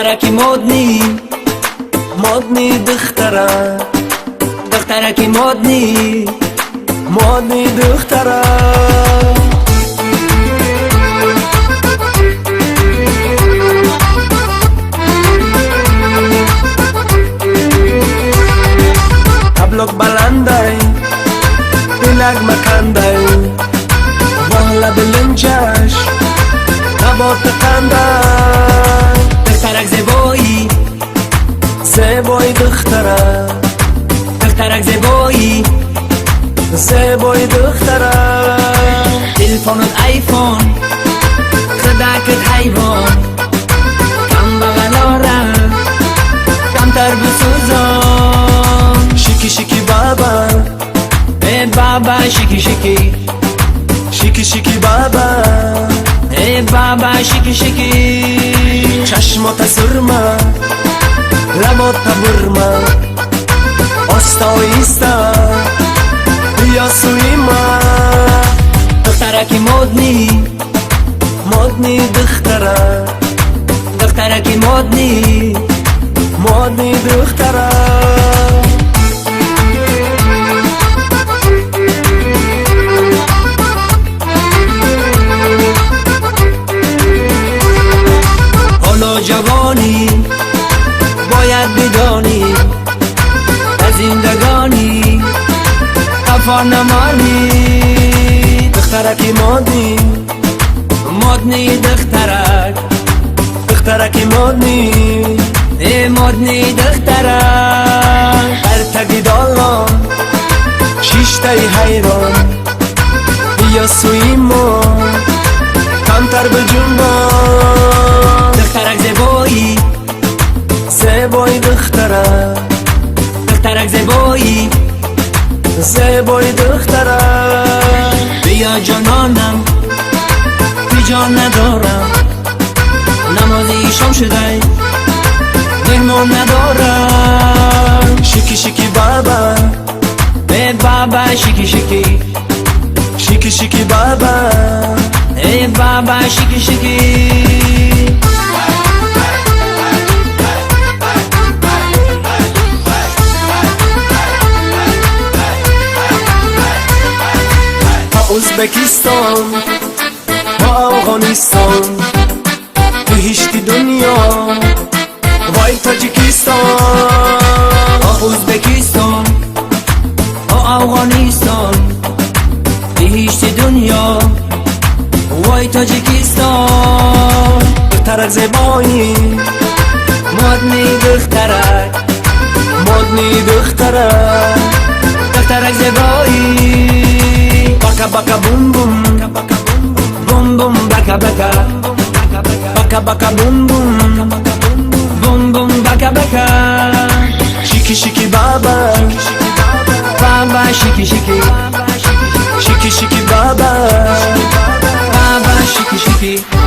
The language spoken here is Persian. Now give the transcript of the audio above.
دخترکی مدنی دخترکی مدنی دختره تبلک بلنده دلک مکنده بالا بلنجش نبات قنده دخترک زیبایی دخترک زیبایی دختره تلفونت آیفون خداکت حیوان کم بغلاره کم تر بسوزان شیکی بابا ای بابا شیکی بابا ای بابا شیکی چشمات سرما لبات برما آستا و ایستا بیا سوی ما دخترکی مدنی دخترکی مدنی دختره حالا جوانی باید بدانی از زندگانی خفا نمانی دخترکی مدنی دخترکی مدنی دخترک هر تگی دالان شیشتای حیران بیا سوی ما کمتر به جنبان دخترک زیبایی دخترک زیبایی دختره بیا جانانم بی جان ندارم نمازی شام شده مهمان ندارم شیکی بابا ای بابا شیکی بابا ای بابا شیکی ازبکستان با افغانستان بهشتی دنیا وای تاجیکستان ازبکستان با افغانستان بهشتی دنیا وای تاجیکستان دخترک زیبایی مدنی دخترک زیبایی baka bum bum baka bum bum baka shiki baba shiki baba shiki